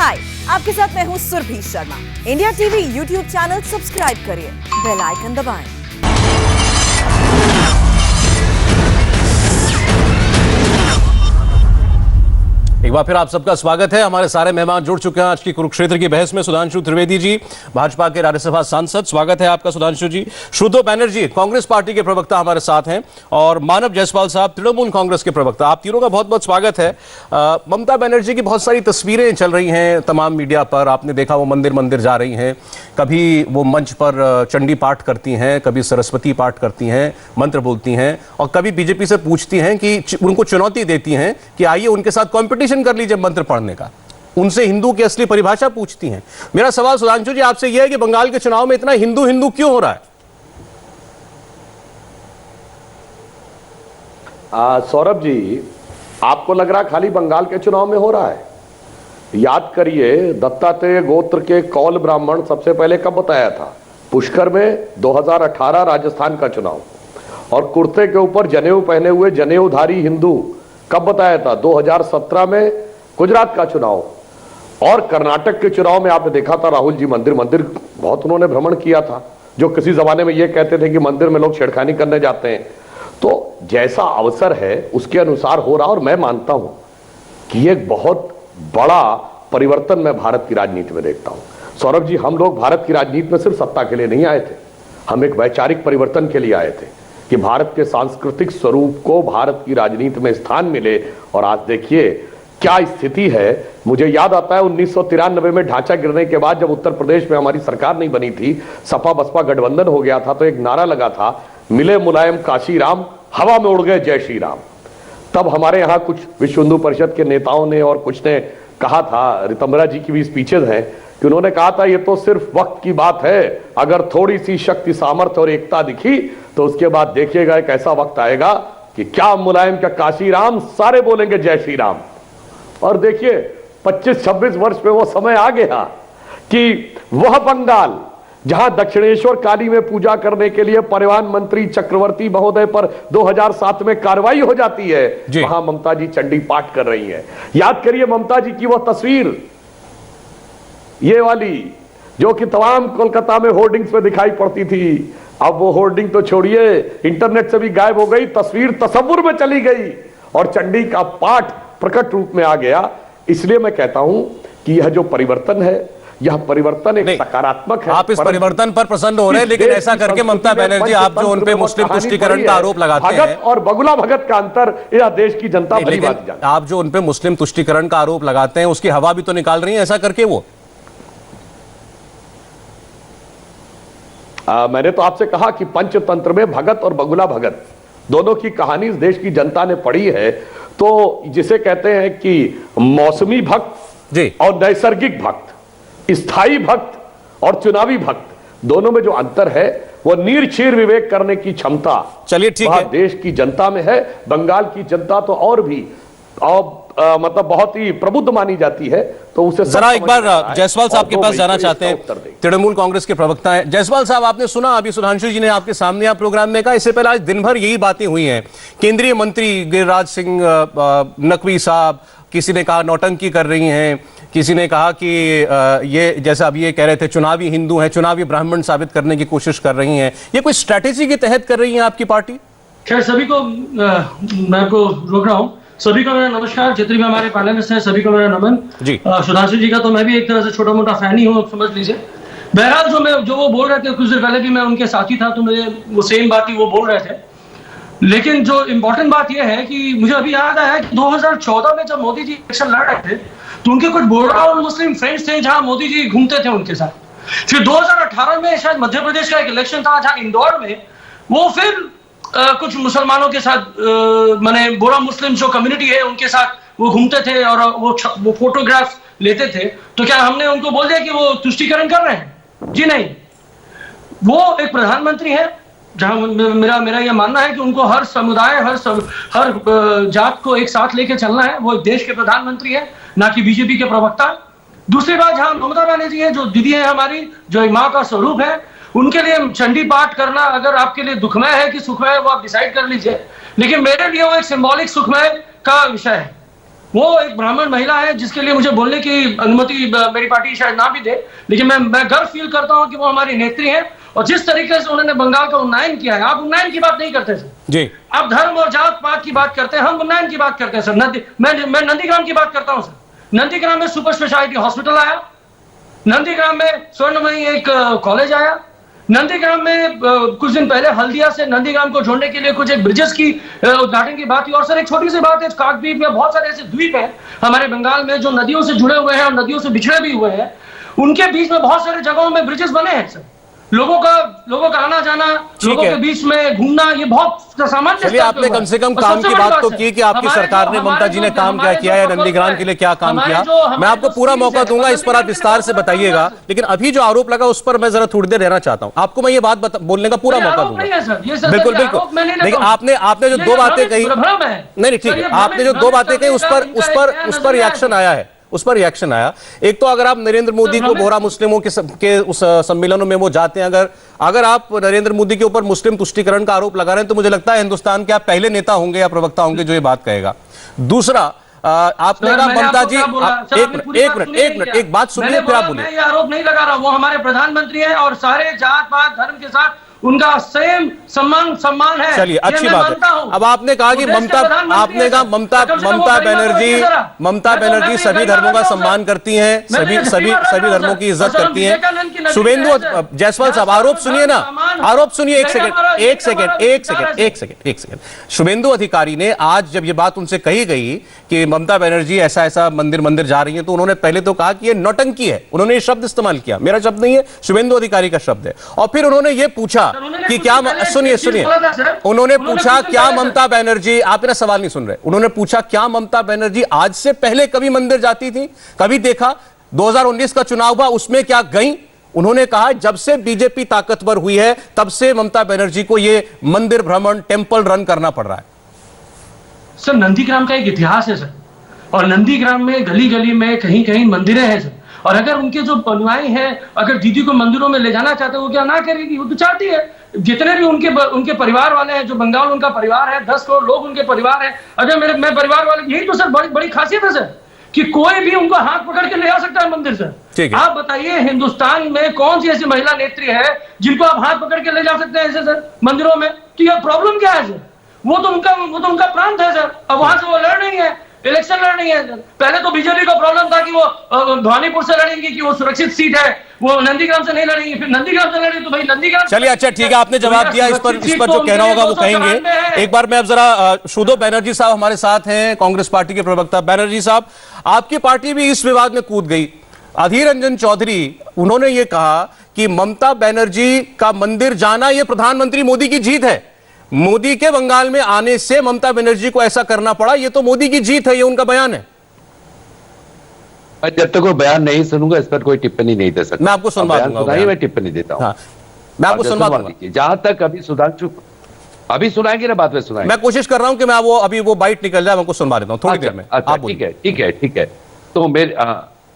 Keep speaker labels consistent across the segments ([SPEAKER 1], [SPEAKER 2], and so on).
[SPEAKER 1] हाय, आपके साथ मैं हूँ Surabhi Sharma. India TV YouTube channel subscribe करिए, बेल आइकन दबाएं।
[SPEAKER 2] एक बार फिर आप सबका स्वागत है। हमारे सारे मेहमान जुड़ चुके हैं आज की कुरुक्षेत्र की बहस में। सुधांशु त्रिवेदी जी, भाजपा के राज्यसभा सांसद, स्वागत है आपका सुधांशु जी। शुद्धो बैनर्जी, कांग्रेस पार्टी के प्रवक्ता हमारे साथ हैं, और मानव जायसवाल साहब, तृणमूल कांग्रेस के प्रवक्ता। आप तीनों का बहुत बहुत स्वागत है। ममता बनर्जी की बहुत सारी तस्वीरें चल रही हैं तमाम मीडिया पर। आपने देखा वो मंदिर जा रही हैं, कभी वो मंच पर चंडी पाठ करती हैं, कभी सरस्वती पाठ करती हैं, मंत्र बोलती हैं, और कभी बीजेपी से पूछती हैं कि उनको चुनौती देती हैं कि आइए उनके साथ कॉम्पिटिशन कर लीजिए मंत्र पढ़ने का। उनसे हिंदू की असली परिभाषा पूछती हैं। मेरा सवाल सुधांशु जी आपसे यह है कि बंगाल के चुनाव में इतना हिंदू हिंदू क्यों हो रहा है?
[SPEAKER 3] सौरभ जी, आपको लग रहा खाली बंगाल के चुनाव में हो रहा है? याद करिए, दत्तात्रेय गोत्र के कौल ब्राह्मण सबसे पहले कब बताया था? पुष्कर में 2018 राजस्थान का चुनाव। और कुर्ते के ऊपर जनेऊ पहने हुए जनेऊधारी हिंदू कब बताया था? 2017 में गुजरात का चुनाव। और कर्नाटक के चुनाव में आपने देखा था राहुल जी मंदिर बहुत उन्होंने भ्रमण किया था, जो किसी जमाने में ये कहते थे कि मंदिर में लोग छेड़खानी करने जाते हैं। तो जैसा अवसर है उसके अनुसार हो रहा। और मैं मानता हूं कि एक बहुत बड़ा परिवर्तन मैं भारत की राजनीति में देखता हूं। सौरभ जी, हम लोग भारत की राजनीति में सिर्फ सत्ता के लिए नहीं आए थे, हम एक वैचारिक परिवर्तन के लिए आए थे कि भारत के सांस्कृतिक स्वरूप को भारत की राजनीति में स्थान मिले। और आज देखिए क्या स्थिति है। मुझे याद आता है 1993 में ढांचा गिरने के बाद जब उत्तर प्रदेश में हमारी सरकार नहीं बनी थी, सपा बसपा गठबंधन हो गया था, तो एक नारा लगा था, मिले मुलायम काशी राम, हवा में उड़ गए जय श्री राम। तब हमारे यहाँ कुछ विश्व हिंदू परिषद के नेताओं ने और कुछ ने कहा था, रितंबरा जी की भी स्पीचेज हैं, कि उन्होंने कहा था ये तो सिर्फ वक्त की बात है, अगर थोड़ी सी शक्ति सामर्थ्य और एकता दिखी तो उसके बाद देखिएगा एक ऐसा वक्त आएगा कि क्या मुलायम क्या काशी राम, सारे बोलेंगे जय श्री राम। और देखिए 25-26 वर्ष में वो समय आ गया कि वह बंगाल जहां दक्षिणेश्वर काली में पूजा करने के लिए परिवहन मंत्री चक्रवर्ती महोदय पर 2007 में कार्रवाई हो जाती है, वहां ममता जी चंडी पाठ कर रही है। याद करिए ममता जी की वह तस्वीर, ये वाली, जो कि तमाम कोलकाता में होर्डिंग्स में दिखाई पड़ती थी। अब वो होर्डिंग तो छोड़िए, इंटरनेट से भी गायब हो गई, तस्वीर तसव्वुर में चली गई और चंडी का पाठ प्रकट रूप में आ गया। इसलिए मैं कहता हूं कि यह जो परिवर्तन है, यह परिवर्तन एक सकारात्मक है।
[SPEAKER 2] आप इस परिवर्तन पर प्रसन्न हो रहे हैं, लेकिन ऐसा करके ममता बनर्जी, आप जो उन पे मुस्लिम तुष्टिकरण का आरोप लगाते हैं,
[SPEAKER 3] भगत और बगुला भगत का अंतर यह देश की जनता भली बात जानती है।
[SPEAKER 2] आप जो उन पे मुस्लिम तुष्टिकरण का आरोप लगाते हैं उसकी हवा भी तो निकाल रही है ऐसा करके वो।
[SPEAKER 3] मैंने तो आपसे कहा कि पंचतंत्र में भगत और बगुला भगत दोनों की कहानी इस देश की जनता ने पढ़ी है। तो जिसे कहते हैं कि मौसमी भक्त जी और नैसर्गिक भक्त, स्थायी भक्त और चुनावी भक्त, दोनों में जो अंतर है वो नीरक्षीर विवेक करने की क्षमता,
[SPEAKER 2] चलिए ठीक है,
[SPEAKER 3] देश की जनता में है। बंगाल की जनता तो और भी मतलब बहुत ही प्रबुद्ध मानी जाती है। तो उसे
[SPEAKER 2] जरा एक बार जायसवाल साहब के पास जाना चाहते हैं, तृणमूल कांग्रेस के प्रवक्ता हैं। जायसवाल साहब, आपने सुना अभी सुधांशु जी ने आपके सामने आप प्रोग्राम में कहा, इससे पहले आज दिन भर यही बातें हुई हैं। केंद्रीय मंत्री गिरिराज सिंह नकवी साहब, किसी ने कहा नौटंकी कर रही हैं, किसी ने कहा कि ये जैसा अभी ये कह रहे थे चुनावी हिंदू हैं, चुनावी ब्राह्मण साबित करने की कोशिश कर रही हैं। ये कोई स्ट्रैटेजी के तहत कर रही है आपकी पार्टी?
[SPEAKER 4] खैर सभी को मैं आपको रोक रहा हूँ। सभी को मेरा नमस्कार, जितने भी हमारे पैनलिस्ट हैं सभी को मेरा नमन जी। सुधांशु जी का तो मैं भी एक तरह से छोटा मोटा फैन ही हूँ, समझ लीजिए। बहरहाल जो वो बोल रहे थे कुछ देर पहले भी मैं उनके साथी था, तो मुझे वो सेम बात ही वो बोल रहे थे। लेकिन जो इम्पोर्टेंट बात यह है कि मुझे अभी याद आया कि 2014 में जब मोदी जी इलेक्शन लड़ रहे थे तो उनके कुछ बोडा और मुस्लिम फ्रेंड्स थे जहां मोदी जी घूमते थे उनके साथ। फिर 2018 में शायद मध्य प्रदेश का एक इलेक्शन था जहां इंदौर में वो फिर कुछ मुसलमानों के साथ माने बोरा मुस्लिम जो कम्युनिटी है उनके साथ वो घूमते थे और वो फोटोग्राफ लेते थे। तो क्या हमने उनको बोल दिया कि वो तुष्टिकरण कर रहे हैं? जी नहीं, वो एक प्रधानमंत्री है जहां मेरा यह मानना है कि उनको हर समुदाय हर जात को एक साथ लेके चलना है। वो देश के प्रधानमंत्री है, ना कि बीजेपी के प्रवक्ता। दूसरी बात, जहां ममता बनर्जी है जो दीदी है हमारी, जो एक माँ का स्वरूप है, उनके लिए चंडी पाठ करना अगर आपके लिए दुखमय है कि सुखमय है वो आप डिसाइड कर लीजिए। लेकिन मेरे लिए वो एक सिंबॉलिक सुखमय का विषय है। वो एक ब्राह्मण महिला है जिसके लिए मुझे बोलने की अनुमति मेरी पार्टी शायद ना भी दे, लेकिन मैं गर्व फील करता हूं कि वो हमारी नेत्री है। और जिस तरीके से उन्होंने बंगाल का उन्नयन किया है, आप उन्नयन की बात नहीं करते सर
[SPEAKER 2] जी,
[SPEAKER 4] आप धर्म और जात पात की बात करते हैं, हम उन्नयन की बात करते हैं सर। मैं नंदीग्राम की बात करता हूं सर। नंदीग्राम में सुपर स्पेशलिटी हॉस्पिटल आया, नंदीग्राम में स्वर्णमयी एक कॉलेज आया, नंदीग्राम में कुछ दिन पहले हल्दिया से नंदीग्राम को जोड़ने के लिए कुछ एक ब्रिजेस की उद्घाटन की बात हुई। और सर एक छोटी सी बात है, काकद्वीप में बहुत सारे ऐसे द्वीप हैं हमारे बंगाल में जो नदियों से जुड़े हुए हैं और नदियों से बिछड़े भी हुए हैं, उनके बीच में बहुत सारे जगहों में ब्रिजेस बने हैं सर। लोगों का आना जाना, लोगों के बीच में घूमना, ये बहुत सामान्य।
[SPEAKER 2] चलिए, आपने कम से कम काम की बात तो की कि आपकी सरकार ने, ममता जी ने काम क्या किया है, नंदीग्राम के लिए क्या काम किया। मैं आपको पूरा मौका दूंगा, इस पर आप विस्तार से बताइएगा, लेकिन अभी जो आरोप लगा उस पर मैं जरा थोड़ी देर रहना चाहता हूं। आपको मैं ये बात बोलने का पूरा मौका दूंगा। बिल्कुल बिल्कुल, लेकिन आपने जो दो बातें कही, नहीं ठीक है, आपने जो दो बातें कही उस पर रिएक्शन आया है, उस पर रिएक्शन आया। एक तो अगर आप नरेंद्र मोदी को बोहरा मुस्लिमों के उस सम्मेलनों में वो जाते हैं, अगर आप नरेंद्र मोदी के ऊपर मुस्लिम तुष्टीकरण का आरोप लगा रहे हैं, तो मुझे लगता है हिंदुस्तान के आप पहले नेता होंगे या प्रवक्ता होंगे जो ये बात कहेगा। दूसरा, आपने कहा ममता जी, एक मिनट एक बात सुनिए फिर आप बोलिए।
[SPEAKER 4] मैं ये आरोप नहीं लगा रहा, वो हमारे प्रधानमंत्री हैं और सारे जात पात धर्म के साथ उनका सेम सम्मान है।
[SPEAKER 2] चलिए, अच्छी बात है। अब आपने कहा कि ममता बनर्जी सभी धर्मों का सम्मान करती हैं, सभी धर्मों की इज्जत करती हैं। शुभेंदु जायसवाल साहब, आरोप सुनिए ना, आरोप सुनिए। एक सेकंड। शुभेंदु अधिकारी ने आज जब ये बात उनसे कही गई कि ममता बनर्जी ऐसा मंदिर जा रही है, तो उन्होंने पहले तो कहा कि ये नौटंकी है। उन्होंने ये शब्द इस्तेमाल किया, मेरा शब्द नहीं है, शुभेंदु अधिकारी का शब्द है। और फिर उन्होंने ये पूछा कि क्या, सुनिए, उन्होंने पूछा क्या ममता बनर्जी, आप मेरा सवाल नहीं सुन रहे, उन्होंने पूछा क्या ममता बनर्जी आज से पहले कभी मंदिर जाती थी, कभी देखा? 2019 का चुनाव हुआ, उसमें क्या गई? उन्होंने कहा जब से बीजेपी ताकतवर हुई है तब से ममता बनर्जी को यह मंदिर भ्रमण, टेंपल रन करना पड़ रहा है।
[SPEAKER 4] सर नंदीग्राम का एक इतिहास है सर, और नंदीग्राम में गली गली में कहीं कहीं मंदिरें हैं सर। और अगर उनके जो अनुयायी हैं, अगर दीदी को मंदिरों में ले जाना चाहते हैं, वो क्या ना करेगी? वो तो चाहती है। जितने भी उनके परिवार वाले हैं, जो बंगाल उनका परिवार है, 10 करोड़ लोग उनके परिवार हैं। अगर मैं परिवार वाले, यही तो सर बड़ी खासियत है सर, कि कोई भी उनको हाथ पकड़ के ले आ सकता है मंदिर सर। आप बताइए हिंदुस्तान में कौन सी ऐसी महिला नेत्री है जिनको आप हाथ पकड़ के ले जा सकते हैं ऐसे सर मंदिरों में? तो यह प्रॉब्लम क्या है सर? वो तो उनका प्रांत है सर। अब वहां से वो लड़ रही है, इलेक्शन लड़ रही है। पहले तो बीजेपी का प्रॉब्लम था कि वो भवानीपुर से लड़ेंगी, कि वो सुरक्षित सीट है, वो नंदीग्राम से नहीं लड़ेंगी। फिर नंदीग्राम से लड़ी तो भाई नंदीग्राम।
[SPEAKER 2] चलिए, अच्छा ठीक है, आपने जवाब दिया। इस पर जो कहना होगा वो कहेंगे। एक बार मैं अब जरा शुद्धो बनर्जी साहब हमारे साथ हैं, कांग्रेस पार्टी के प्रवक्ता। बनर्जी साहब, आपकी पार्टी भी इस विवाद में कूद गई। अधीर रंजन चौधरी, उन्होंने ये कहा कि ममता बनर्जी का मंदिर जाना ये प्रधानमंत्री मोदी की जीत है। मोदी के बंगाल में आने से ममता बनर्जी को ऐसा करना पड़ा, ये तो मोदी की जीत है, ये उनका बयान है।
[SPEAKER 5] जब तक वो बयान नहीं सुनूंगा इस पर कोई टिप्पणी नहीं दे सकता।
[SPEAKER 2] मैं आपको सुनवा दूंगा,
[SPEAKER 5] मैं टिप्पणी देता हूं।
[SPEAKER 2] हाँ, मैं आपको सुनवा दूंगा।
[SPEAKER 5] जहां तक अभी सुधांशु अभी सुनाएंगे ना, बाद में सुनाएंगे।
[SPEAKER 2] मैं कोशिश कर रहा हूं कि मैं वो बाइट निकल जाए, मैं आपको सुनवा देता हूं थोड़ी देर में। आप
[SPEAKER 5] ठीक है। तो मेरे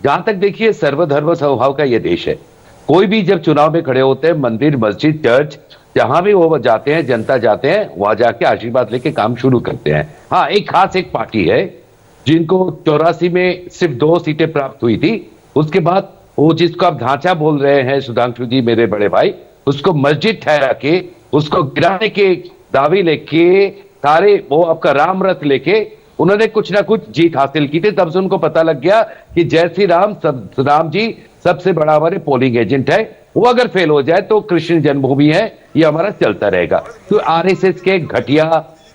[SPEAKER 5] जहां तक देखिए, सर्वधर्म स्वभाव का यह देश है। कोई भी जब चुनाव में खड़े होते हैं, मंदिर, मस्जिद, चर्च, जहां भी वो जाते हैं, जनता जाते हैं, वहां जाके आशीर्वाद लेके काम शुरू करते हैं। हाँ, एक खास एक पार्टी है जिनको 84 में सिर्फ 2 सीटें प्राप्त हुई थी। उसके बाद वो जिसको आप ढांचा बोल रहे हैं सुधांशु जी, मेरे बड़े भाई, उसको मस्जिद ठहरा के, उसको गिराने के दावे लेके, सारे वो आपका राम रथ लेके उन्होंने कुछ ना कुछ जीत हासिल की थी। तब से उनको पता लग गया कि जय श्री राम जी सबसे बड़ा हमारे पोलिंग एजेंट है। वो अगर फेल हो जाए तो कृष्ण जन्मभूमि है, ये हमारा चलता रहेगा। तो आरएसएस के घटिया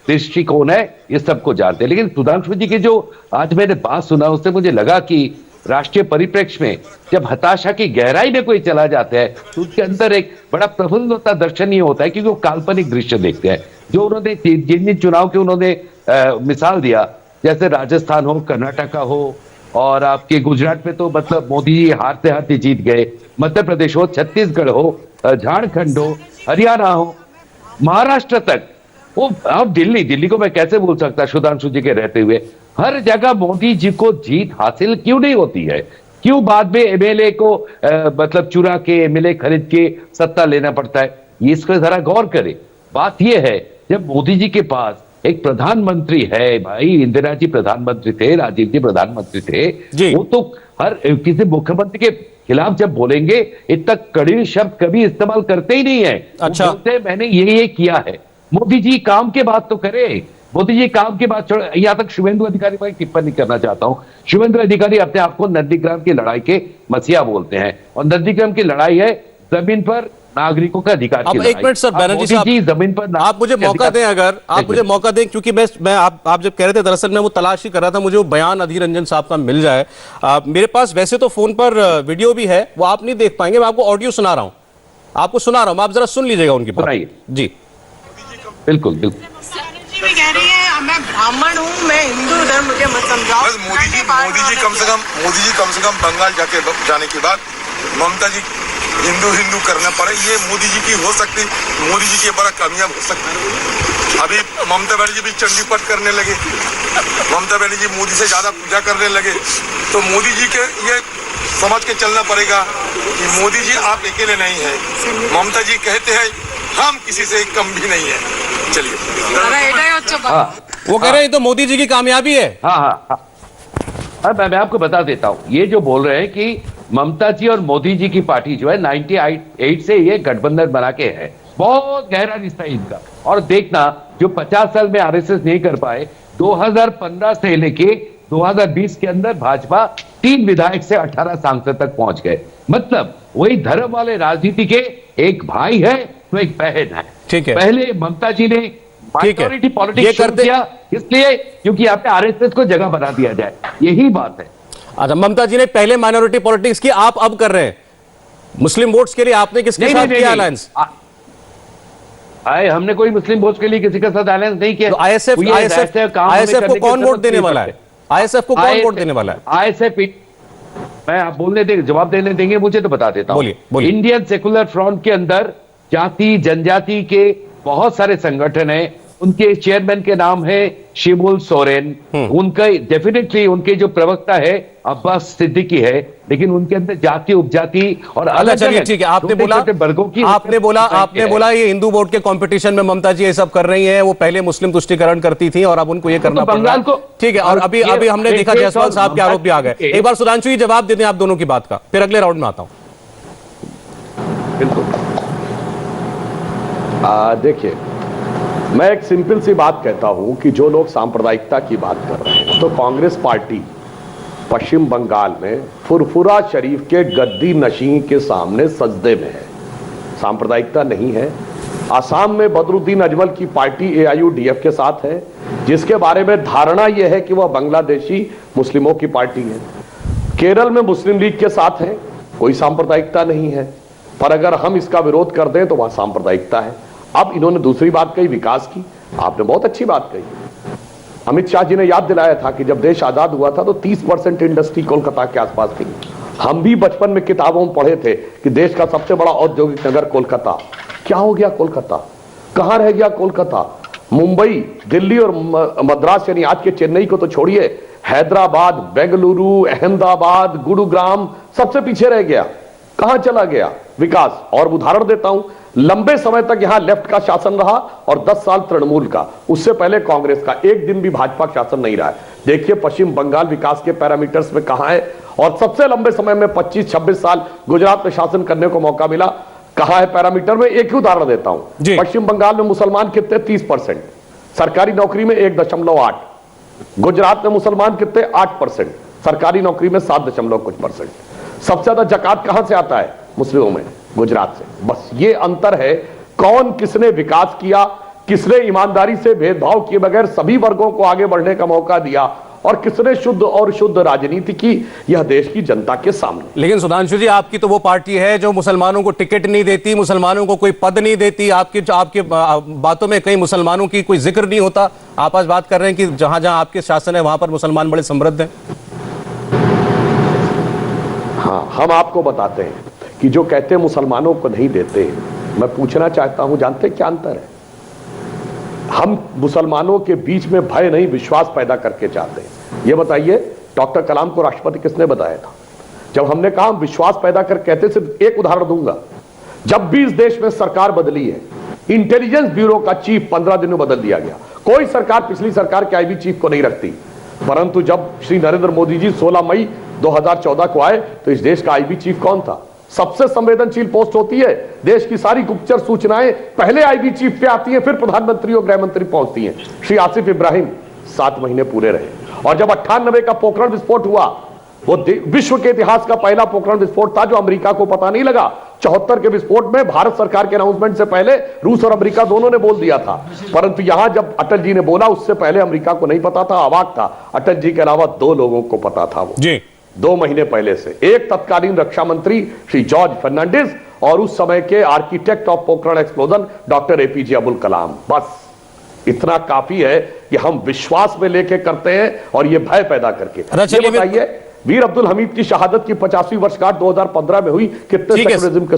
[SPEAKER 5] दृष्टिकोण है, ये सबको जानते हैं। लेकिन सुधांशु जी की जो आज मैंने बात सुना, उससे मुझे लगा कि राष्ट्रीय परिप्रेक्ष्य में जब हताशा की गहराई में कोई चला जाता है तो उसके अंदर एक बड़ा प्रफुल्लता दर्शन ये होता है, क्योंकि वो काल्पनिक दृश्य देखते हैं। जो उन्होंने जिन चुनाव के उन्होंने मिसाल दिया, जैसे राजस्थान हो, कर्नाटका हो, और आपके गुजरात में तो मतलब मोदी जी हारते हारते जीत गए, मध्य प्रदेश हो, छत्तीसगढ़ हो, झारखंड हो, हरियाणा हो, महाराष्ट्र तक, वो अब दिल्ली को मैं कैसे भूल सकता सुधांशु जी के रहते हुए। हर जगह मोदी जी को जीत हासिल क्यों नहीं होती है? क्यों बाद में एमएलए को मतलब चुरा के, एमएलए खरीद के सत्ता लेना पड़ता है? ये इसको जरा गौर करें। बात यह है, जब मोदी जी के पास एक प्रधानमंत्री है भाई, इंदिरा जी प्रधानमंत्री थे, राजीव जी प्रधानमंत्री थे, वो तो हर किसी मुख्यमंत्री के खिलाफ जब बोलेंगे इतना कड़वी शब्द कभी इस्तेमाल करते ही नहीं है।
[SPEAKER 2] अच्छा,
[SPEAKER 5] बोलते मैंने ये किया है। मोदी जी काम के बात तो करे, मोदी जी काम के बाद छोड़। यहाँ तक शुभेंदु अधिकारी पर टिप्पणी करना चाहता हूं। शुभेंदु अधिकारी अपने आप को नंदीग्राम की लड़ाई के मसीहा बोलते हैं, और नंदीग्राम की लड़ाई है जमीन पर नागरिकों का अधिकार की
[SPEAKER 2] अब
[SPEAKER 5] लड़ाई।
[SPEAKER 2] एक मिनट सर, बैनर्जी साहब
[SPEAKER 5] जमीन पर
[SPEAKER 2] आप मुझे मौका दें, अगर आप मुझे मौका दें, क्योंकि मैं आप जब कह रहे थे दरअसल मैं वो तलाश ही कर रहा था, मुझे वो बयान अधीर रंजन साहब का मिल जाए। मेरे पास वैसे तो फोन पर वीडियो भी है, वो आप नहीं देख पाएंगे, मैं आपको ऑडियो सुना रहा हूं, आपको सुना रहा हूं, आप जरा सुन लीजिएगा उनकी बात जी।
[SPEAKER 5] बिल्कुल बिल्कुल।
[SPEAKER 6] भी कह रही है मैं ब्राह्मण हूँ, मैं हिंदू धर्म, मुझे मत समझाओ।
[SPEAKER 7] बस मोदी जी कम से कम बंगाल जाने के बाद ममता जी हिंदू करना पड़े, ये मोदी जी की हो सकती, मोदी जी की बड़ा कामयाब हो सकती है। अभी ममता बनर्जी भी चंडी पाठ करने लगे, ममता बनर्जी मोदी से ज्यादा पूजा करने लगे, तो मोदी जी के ये समझ के चलना पड़ेगा कि मोदी जी आप अकेले नहीं है। ममता जी कहते हैं हम किसी से कम भी नहीं है। चलिए,
[SPEAKER 2] वो कह रहे हैं तो मोदी जी की कामयाबी है।
[SPEAKER 5] हाँ, मैं आपको बता देता हूँ, ये जो बोल रहे हैं कि ममता जी और मोदी जी की पार्टी जो है 98 से ये गठबंधन बना के है, बहुत गहरा रिश्ता है इनका। और देखना जो 50 साल में आरएसएस नहीं कर पाए, 2015 से लेके 2020 के अंदर भाजपा 3 विधायक से 18 सांसद तक पहुंच गए। मतलब वही धर्म वाले राजनीति के एक भाई है तो एक बहन है।
[SPEAKER 2] ठीक है,
[SPEAKER 5] पहले ममता जी ने माइनॉरिटी पॉलिटिक्स शुरू किया, इसलिए क्योंकि यहाँ पे आरएसएस को जगह बना दिया जाए, यही बात है।
[SPEAKER 2] अच्छा, ममता जी ने पहले माइनॉरिटी पॉलिटिक्स की, आप अब कर रहे हैं मुस्लिम वोट्स के लिए, आपने किसके साथ किया अलायंस?
[SPEAKER 5] हमने कोई मुस्लिम वोट्स के लिए किसी के साथ अलायंस नहीं किया।
[SPEAKER 2] तो आईएसएफ को कौन वोट देने वाला है? आईएसएफ को कौन वोट देने वाला है?
[SPEAKER 5] आईएसएफ, मैं आप बोलने देंगे, जवाब देने देंगे मुझे तो बता देता हूं। इंडियन सेकुलर फ्रंट के अंदर जाति जनजाति के बहुत सारे संगठन हैं, उनके चेयरमैन के नाम है शिबुल सोरेन। उनका डेफिनेटली उनके जो प्रवक्ता है अब्बास सिद्दीकी है, लेकिन उनके अंदर जाति उपजाति और अलग अलग,
[SPEAKER 2] ठीक है, आपने बोला ये हिंदू वोट के कंपटीशन में ममता जी ये सब कर रही हैं, वो पहले मुस्लिम तुष्टिकरण करती थी और अब उनको ये करना पड़ रहा है। ठीक है, और अभी हमने देखा जायसवाल साहब के आरोप भी आ गए। एक बार सुधांशु जी जवाब दे दें आप दोनों की बात का, फिर अगले राउंड में आता हूं।
[SPEAKER 5] बिल्कुल।
[SPEAKER 3] देखिए, मैं एक सिंपल सी बात कहता हूं कि जो लोग सांप्रदायिकता की बात कर रहे हैं, तो कांग्रेस पार्टी पश्चिम बंगाल में फुरफुरा शरीफ के गद्दी नशीं के सामने सजदे में है, सांप्रदायिकता नहीं है। असम में बदरुद्दीन अजमल की पार्टी AIUDF के साथ है, जिसके बारे में धारणा यह है कि वह बांग्लादेशी मुस्लिमों की पार्टी है। केरल में मुस्लिम लीग के साथ है, कोई सांप्रदायिकता नहीं है, पर अगर हम इसका विरोध कर दें तो वह सांप्रदायिकता है। अब इन्होंने दूसरी बात कही, विकास की, आपने बहुत अच्छी बात कही। अमित शाह जी ने याद दिलाया था कि जब देश आजाद हुआ था तो 30% इंडस्ट्री कोलकाता के आसपास थी। हम भी बचपन में किताबों में पढ़े थे कि देश का सबसे बड़ा औद्योगिक नगर कोलकाता। क्या हो गया कोलकाता? कहां रह गया कोलकाता? मुंबई, दिल्ली और मद्रास, यानी आज के चेन्नई को तो छोड़िए, हैदराबाद, बेंगलुरु, अहमदाबाद, गुरुग्राम सबसे पीछे रह गया। कहां चला गया विकास? और उदाहरण देता हूं, लंबे समय तक यहां लेफ्ट का शासन रहा और 10 साल तृणमूल का, उससे पहले कांग्रेस का, एक दिन भी भाजपा का शासन नहीं रहा है। देखिए पश्चिम बंगाल विकास के पैरामीटर्स में कहां है, और सबसे लंबे समय में 25-26 साल गुजरात में शासन करने को मौका मिला, कहां है पैरामीटर में? एक ही उदाहरण देता हूं, पश्चिम बंगाल में मुसलमान कितने? 30%, सरकारी नौकरी में 1.8, गुजरात में मुसलमान कितने? 8%, सरकारी नौकरी में 7 कुछ %। सबसे ज्यादा जकात कहां से आता है मुस्लिमों में? गुजरात से। बस ये अंतर है, कौन किसने विकास किया, किसने ईमानदारी से भेदभाव किए बगैर सभी वर्गों को आगे बढ़ने का मौका दिया, और किसने शुद्ध और शुद्ध राजनीति की, यह देश की जनता के सामने।
[SPEAKER 2] लेकिन सुधांशु जी, आपकी तो वो पार्टी है जो मुसलमानों को टिकट नहीं देती, मुसलमानों को कोई पद नहीं देती, आपकी बातों में कहीं मुसलमानों की कोई जिक्र नहीं होता। आप आज बात कर रहे हैं कि जहां जहां आपके शासन है वहां पर मुसलमान बड़े समृद्ध हैं।
[SPEAKER 3] हाँ, हम आपको बताते हैं कि जो कहते हैं मुसलमानों को नहीं देते, मैं पूछना चाहता हूं, जानते क्या अंतर है? हम मुसलमानों के बीच में भय नहीं, विश्वास पैदा करके चाहते हैं। ये बताइए, डॉक्टर कलाम को राष्ट्रपति किसने बताया था? जब हमने कहा विश्वास पैदा कर, कहते सिर्फ एक उदाहरण दूंगा, जब भी इस देश में सरकार बदली है, इंटेलिजेंस ब्यूरो का चीफ 15 दिन में बदल दिया गया। कोई सरकार पिछली सरकार के आईबी चीफ को नहीं रखती, परंतु जब श्री नरेंद्र मोदी जी 16 मई 2014 को आए तो इस देश का आईबी चीफ कौन था? सबसे संवेदनशील पोस्ट होती है, देश की सारी गुप्तचर सूचनाएं पहले आईबी चीफ पे आती है, फिर प्रधानमंत्री और गृह मंत्री पहुंचती हैं। श्री आसिफ इब्राहिम 7 महीने पूरे रहे, और जब 98 का पोखरण विस्फोट हुआ, वो विश्व के इतिहास का पहला पोखरण विस्फोट था जो अमेरिका को पता नहीं लगा। 74 के विस्फोट में भारत सरकार के अनाउंसमेंट से पहले रूस और अमेरिका दोनों ने बोल दिया था, परंतु यहां जब अटल जी ने बोला उससे पहले अमेरिका को नहीं पता था, अवाक था। अटल जी के अलावा 2 लोगों को पता था वो
[SPEAKER 2] जी
[SPEAKER 3] 2 महीने पहले से, एक तत्कालीन रक्षा मंत्री श्री जॉर्ज फर्नांडिस और उस समय के architect of Pokhran explosion doctor APJ Abdul Kalam. बस इतना काफी है कि हम विश्वास में लेके करते हैं और ये भय पैदा करके। ये बताइए, वीर अब्दुल हमीद की शहादत की 50वीं वर्षगांठ 2015 में हुई, कितने सेक्युलरिज्म के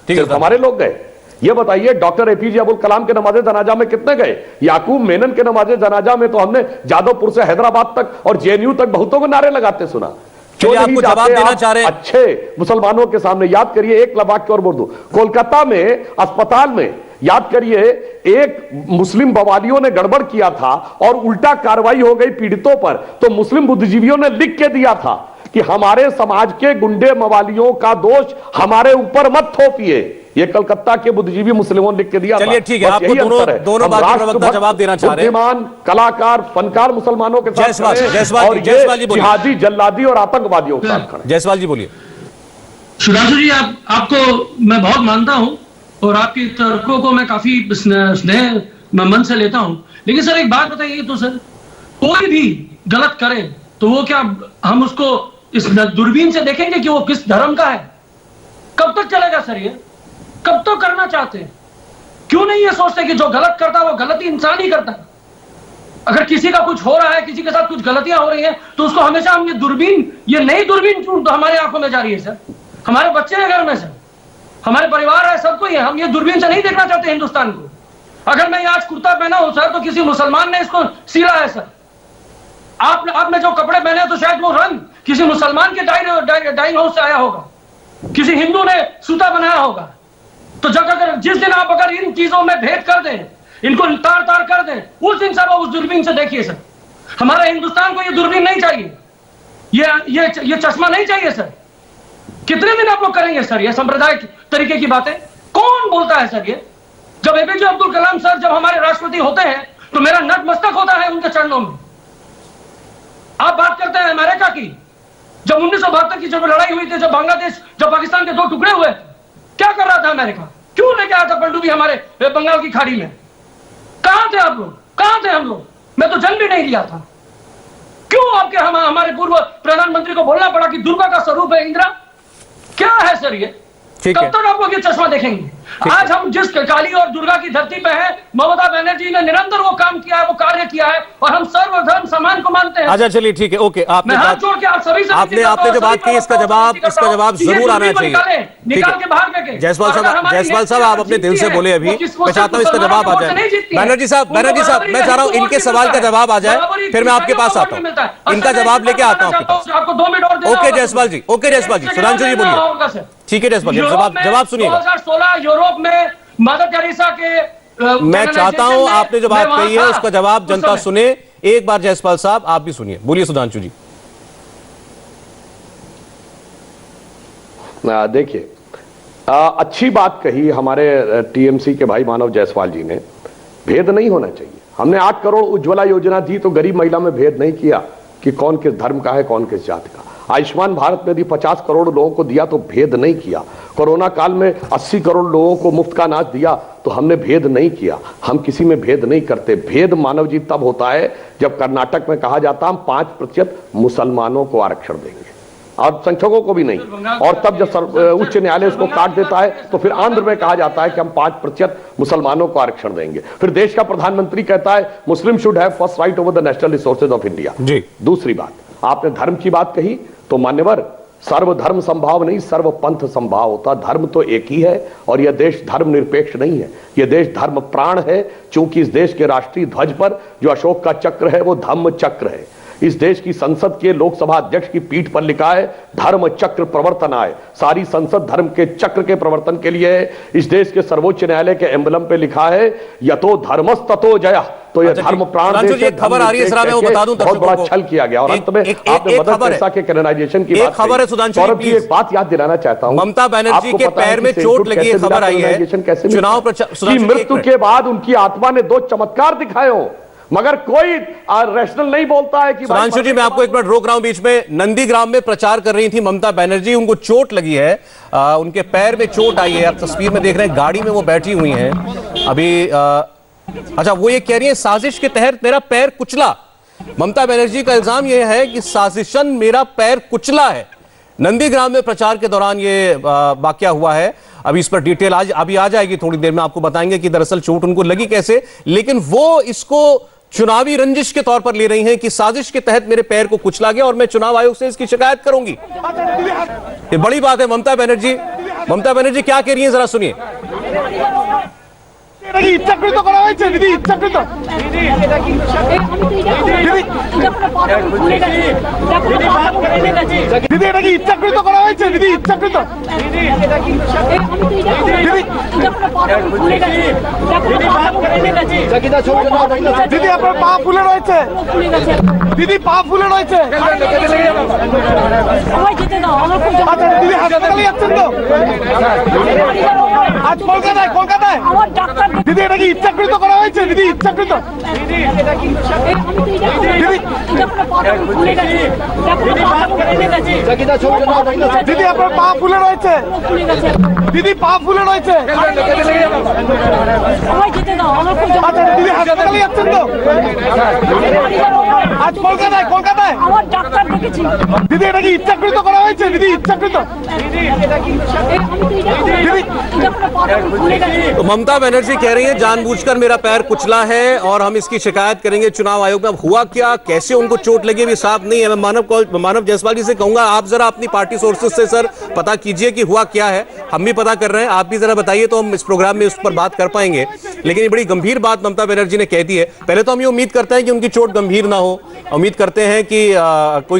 [SPEAKER 3] सिर्फ हमारे लोग गए? ये बताइए, डॉक्टर एपीजे अब्दुल कलाम के नमाज़े जनाजा में कितने गए? याकूब मेनन के नमाज़े जनाजा में तो हमने जादवपुर से हैदराबाद तक और जेएनयू तक बहुतों को नारे लगाते सुना।
[SPEAKER 2] आपको जवाब देना चाह रहे हैं
[SPEAKER 3] अच्छे मुसलमानों के सामने? याद करिए, एक वाक्य और बोल दूं, कोलकाता में अस्पताल में याद करिए, एक मुस्लिम बवालियों ने गड़बड़ किया था और उल्टा कार्रवाई हो गई पीड़ितों पर, तो मुस्लिम बुद्धिजीवियों ने लिख के दिया था कि हमारे समाज के गुंडे मवालियों का दोष हमारे ऊपर मत थोपिए। ये कलकत्ता के बुद्धिजीवी मुस्लिमों ने लिख के दिया।
[SPEAKER 2] चलिए ठीक है, आपको दोनों बात के प्रवक्ता जवाब देना चाह रहे हैं।
[SPEAKER 3] बुद्धिमान कलाकार फनकार मुसलमानों के साथ
[SPEAKER 2] जायसवाल जी बोलिए।
[SPEAKER 3] जिहादी जल्लादी और आतंकवादियों के साथ खड़े।
[SPEAKER 2] जायसवाल जी बोलिए।
[SPEAKER 4] सुधांशु जी, आपको मैं बहुत मानता हूं और आपके तर्कों को मैं काफी स्नेह मन से लेता हूं, लेकिन सर एक बात बताइए तो सर, कोई भी गलत करे तो वो क्या हम उसको इस दूरबीन से देखेंगे कि वो किस धर्म का है? कब तक चलेगा सर ये? कब तो करना चाहते हैं? क्यों नहीं ये सोचते कि जो गलत करता है वो गलती इंसान ही करता है? अगर किसी का कुछ हो रहा है, किसी के साथ कुछ गलतियां हो रही हैं, तो उसको हमेशा हम ये दूरबीन, ये नई दूरबीन क्यों तो हमारे आंखों में जा रही है सर? हमारे बच्चे हैं घर में सर, हमारे परिवार है, सब कोई है, हम ये दूरबीन से नहीं देखना चाहते हिंदुस्तान को। अगर मैं आज कुर्ता पहना हूं सर तो किसी मुसलमान ने इसको सिला है सर। आपने जो कपड़े पहने हैं तो शायद वो रंग किसी मुसलमान के डाइंग हाउस से आया होगा, किसी हिंदू ने सूता बनाया होगा। तो जब अगर जिस दिन आप अगर इन चीजों में भेद कर दें, इनको तार तार कर दें, उस दिन सब उस दूरबीन से देखिए सर। हमारे हिंदुस्तान को ये दूरबीन नहीं चाहिए, ये चश्मा नहीं चाहिए सर। कितने दिन आप लोग करेंगे सर ये सांप्रदायिक तरीके की बातें? कौन बोलता है सर ये? जब एपीजे अब्दुल कलाम सर जब हमारे राष्ट्रपति होते हैं तो मेरा नतमस्तक होता है उनके चरणों में। आप बात करते हैं अमेरिका की, जब 1972 की जब लड़ाई हुई थी, जब बांग्लादेश, जब पाकिस्तान के 2 टुकड़े हुए, क्या कर रहा था अमेरिका? क्यों लेके आया था पनडुब्बी हमारे बंगाल की खाड़ी में? कहां थे आप लोग? कहां थे हम लोग? मैं तो जन्म भी नहीं लिया था। क्यों आपके हमारे पूर्व प्रधानमंत्री को बोलना पड़ा कि दुर्गा का स्वरूप है इंदिरा? क्या है सर ये? कब तक आप लोग ये चश्मा देखेंगे? आज हम जिस काली और दुर्गा की धरती पे हैं, ममता बनर्जी ने निरंतर वो काम किया है, वो कार्य किया है, और हम सर्वधर्म समान को मानते हैं।
[SPEAKER 2] अच्छा चलिए ठीक है, ओके, आपने
[SPEAKER 4] हाथ जोड़ के आप सभी से
[SPEAKER 2] आपने जो बात की इसका जवाब जरूर आना चाहिए।
[SPEAKER 4] निकाल के बाहर फेंके।
[SPEAKER 2] जायसवाल साहब आप अपने दिल से बोले अभी, मैं चाहता हूँ इसका जवाब आ जाए। बनर्जी साहब मैं चाह रहा हूँ इनके सवाल का जवाब आ जाए, फिर मैं आपके पास आता हूँ, इनका जवाब लेके आता हूँ आपके पास।
[SPEAKER 4] आपको 2 मिनट और।
[SPEAKER 2] ओके जायसवाल जी, सुधांशु जी बोलिए। ठीक है जायसवाल जी, जवाब सुनिएगा।
[SPEAKER 4] 2016 यूरोप में मदर टेरेसा के
[SPEAKER 2] मैं चाहता हूं आपने जो बात कही है उसका जवाब जनता सुने। एक बार जायसवाल साहब आप भी सुनिए, बोलिए सुधांशु जी।
[SPEAKER 3] देखिए, अच्छी बात कही हमारे टीएमसी के भाई मानव जायसवाल जी ने, भेद नहीं होना चाहिए। हमने 8 करोड़ उज्ज्वला योजना दी तो गरीब महिला में भेद नहीं किया कि कौन किस धर्म का है, कौन किस जाति का। आयुष्मान भारत में यदि 50 करोड़ लोगों को दिया तो भेद नहीं किया। कोरोना काल में 80 करोड़ लोगों को मुफ्त का अनाज दिया तो हमने भेद नहीं किया। हम किसी में भेद नहीं करते। भेद मानव जी तब होता है जब कर्नाटक में कहा जाता हम 5% मुसलमानों को आरक्षण देंगे और संख्यकों को भी नहीं, और तब जब उच्च न्यायालय उसको काट देता है तो फिर आंध्र में कहा जाता है कि हम 5% मुसलमानों को आरक्षण देंगे। फिर देश का प्रधानमंत्री कहता है मुस्लिम should have first right over the national resources of India. दूसरी बात, आपने धर्म की बात कही तो मान्यवर, सर्वधर्म संभाव नहीं, सर्वपंथ संभाव होता। धर्म तो एक ही है और यह देश धर्म निरपेक्ष नहीं है, यह देश धर्म प्राण है। चूंकि इस देश के राष्ट्रीय ध्वज पर जो अशोक का चक्र है वो धम्म चक्र है। इस देश की संसद के लोकसभा अध्यक्ष की पीठ पर लिखा है धर्म चक्र प्रवर्तन आए। सारी संसद धर्म के चक्र के प्रवर्तन के लिए है। इस देश के सर्वोच्च न्यायालय के एम्बलम पे लिखा है यतो धर्मस ततो जया। तो ये धर्म प्राण देश है।
[SPEAKER 2] खबर आ रही है सर, मैं वो बता दूं
[SPEAKER 3] बहुत बड़ा छल किया गया। और अंत में आपने मदर टेरेसा के कैनोनाइजेशन की बात
[SPEAKER 2] खबर है सुधांशु,
[SPEAKER 3] सौरभ जी एक बात याद दिलाना चाहता हूं,
[SPEAKER 2] ममता बनर्जी के पैर में चोट लगी है, खबर आई है चुनाव प्रचार
[SPEAKER 3] मृत्यु के बाद उनकी आत्मा ने 2 चमत्कार दिखाए हो, मगर कोई रैशनल नहीं बोलता है कि
[SPEAKER 2] सुधांशु जी मैं आपको एक मिनट रोक रहा हूं बीच में। नंदीग्राम में प्रचार कर रही थी ममता बनर्जी, उनको चोट लगी है, उनके पैर में चोट आई है। आप तस्वीर में देख रहे हैं गाड़ी में वो बैठी हुई हैं अभी। अच्छा वो ये कह रही है साजिश के तहत मेरा पैर कुचला। ममता बनर्जी का इल्जाम यह है कि साजिशन मेरा पैर कुचला है। नंदीग्राम में प्रचार के दौरान ये वाकया हुआ है। अभी इस पर डिटेल आज अभी आ जाएगी, थोड़ी देर में आपको बताएंगे कि दरअसल चोट उनको लगी कैसे, लेकिन वो इसको चुनावी रंजिश के तौर पर ले रही हैं कि साजिश के तहत मेरे पैर को कुचला गया और मैं चुनाव आयोग से इसकी शिकायत करूंगी। ये बड़ी बात है। ममता बनर्जी क्या कह रही हैं जरा सुनिए।
[SPEAKER 8] ইচ্ছাকৃত করা হয়েছে দিদি, ইচ্ছাকৃত দিদি এটা কি ইচ্ছাকৃত করা হয়েছে দিদি, ইচ্ছাকৃত দিদি আপনার পা ফুলে রয়েছে, দিদি পা ফুলে রয়েছে। আচ্ছা দিদি হাসপাতালে যাচ্ছেন তো আজ কলকাতায়? কলকাতায় দিদি এটা কি ইচ্ছাকৃত করা হয়েছে দিদি, ইচ্ছাকৃত দিদি আপনার পা ফুলে রয়েছে, দিদি পা ফুলে রয়েছে। আচ্ছা দিদি হাসপাতালে যাচ্ছেন তো আজ কলকাতায়? কলকাতায় দিদি এটা কি ইচ্ছাকৃত করা হয়েছে দিদি, ইচ্ছাকৃত
[SPEAKER 2] तो ममता बनर्जी कह रही है जानबूझकर मेरा पैर कुचला है और हम इसकी शिकायत करेंगे चुनाव आयोग में। अब हुआ क्या, कैसे उनको चोट लगी अभी साफ नहीं है। मैं मानव जायसवाल जी से कहूंगा आप जरा अपनी पार्टी सोर्सेज से सर पता कीजिए कि हुआ क्या है। हम भी पता कर रहे हैं, आप भी जरा बताइए तो हम इस प्रोग्राम में उस पर बात कर पाएंगे। लेकिन ये बड़ी गंभीर बात ममता बनर्जी ने कह दी है। पहले तो हम ये उम्मीद करते हैं कि उनकी चोट गंभीर ना हो, उम्मीद करते हैं कि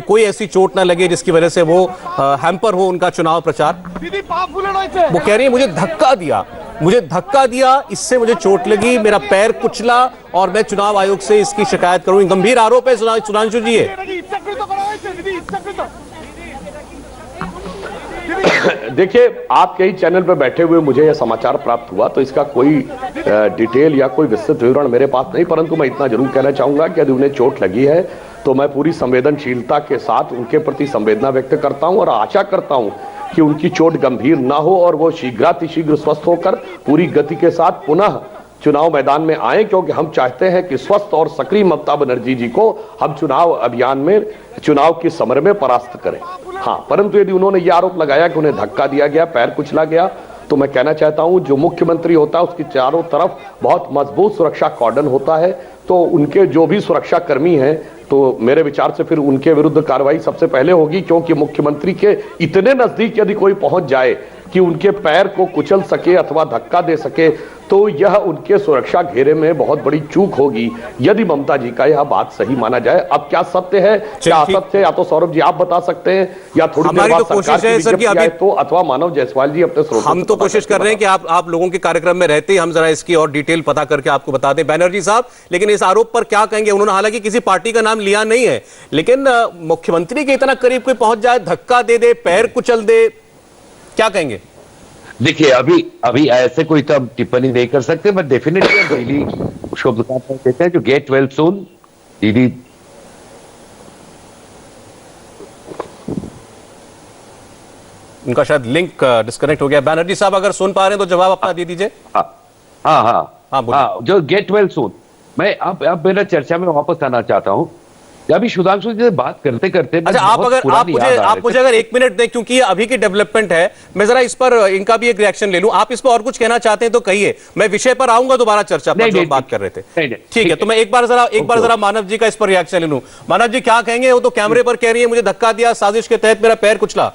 [SPEAKER 2] कोई ऐसी चोट ना लगे जिसकी वजह से वो हैम्पर हो उनका चुनाव प्रचार। वो कह रही है मुझे धक्का दिया, इससे मुझे चोट लगी, मेरा पैर कुचला और मैं चुनाव आयोग से इसकी शिकायत करूंगी। गंभीर आरोप है सुधांशु जी ये।
[SPEAKER 3] देखिए आपके ही चैनल पर बैठे हुए मुझे यह समाचार प्राप्त हुआ, तो इसका कोई डिटेल या कोई विस्तृत विवरण मेरे पास नहीं, परंतु मैं इतना जरूर कहना चाहूंगा कि यदि उन्हें चोट लगी है तो मैं पूरी संवेदनशीलता के साथ उनके प्रति संवेदना व्यक्त करता हूं और आशा करता हूं कि उनकी चोट गंभीर ना हो और वो शीघ्रातिशीघ्र स्वस्थ होकर पूरी गति के साथ पुनः चुनाव मैदान में आए, क्योंकि हम चाहते हैं कि स्वस्थ और सक्रिय ममता बनर्जी जी को हम चुनाव अभियान में, चुनाव के समर में परास्त करें। हाँ, परंतु यदि उन्होंने यह आरोप लगाया कि उन्हें धक्का दिया गया, पैर कुचला गया, तो मैं कहना चाहता हूं जो मुख्यमंत्री होता है उसकी चारों तरफ बहुत मजबूत सुरक्षा कॉर्डन होता है, तो उनके जो भी सुरक्षा कर्मी हैं तो मेरे विचार से फिर उनके विरुद्ध कार्रवाई सबसे पहले होगी, क्योंकि मुख्यमंत्री के इतने नजदीक यदि कोई पहुंच जाए कि उनके पैर को कुचल सके अथवा धक्का दे सके तो यह उनके सुरक्षा घेरे में बहुत बड़ी चूक होगी, यदि ममता जी का यह बात सही माना जाए। अब क्या सत्य है क्या असत्य है, या तो सौरभ जी आप बता सकते हैं या थोड़ी देर बाद सरकार की विज्ञप्ति आए तो, अथवा मानव जायसवाल जी अपने स्रोतों
[SPEAKER 2] हम तो कोशिश कर रहे हैं कि आप लोगों के कार्यक्रम में रहते ही हम जरा इसकी और डिटेल पता करके आपको बता दें। बैनर्जी साहब, लेकिन इस आरोप पर क्या कहेंगे? उन्होंने हालांकि किसी पार्टी का नाम लिया नहीं है, लेकिन मुख्यमंत्री के इतना करीब कोई पहुंच जाए, धक्का दे दे, पैर कुचल दे, क्या कहेंगे?
[SPEAKER 5] देखिए अभी ऐसे कोई तो हम टिप्पणी नहीं कर सकते, बट डेफिनेटली हम डेली शुभकामनाएं देते हैं जो गेट वेल सून दीदी।
[SPEAKER 2] उनका शायद लिंक डिस्कनेक्ट हो गया। बैनर्जी साहब अगर सुन पा रहे हैं तो जवाब अपना दे दीजिए।
[SPEAKER 5] हाँ, जो गेट वेल सून। मैं अब मेरा चर्चा में वापस आना चाहता हूं। अभी सुधांशु जी से बात करते करते,
[SPEAKER 2] अच्छा आप मुझे अगर 1 मिनट दें, क्योंकि ये अभी की डेवलपमेंट है, मैं जरा इस पर इनका भी एक रिएक्शन ले लूं। आप इस पर और कुछ कहना चाहते हैं तो कहिए, मैं विषय पर आऊंगा दोबारा चर्चा पर जो बात कर रहे थे। ठीक है, तो मैं एक बार जरा मानव जी का इस पर रिएक्शन ले लूं। मानव जी क्या कहेंगे? वो तो कैमरे पर कह रही है मुझे धक्का दिया, साजिश के तहत मेरा पैर कुचला।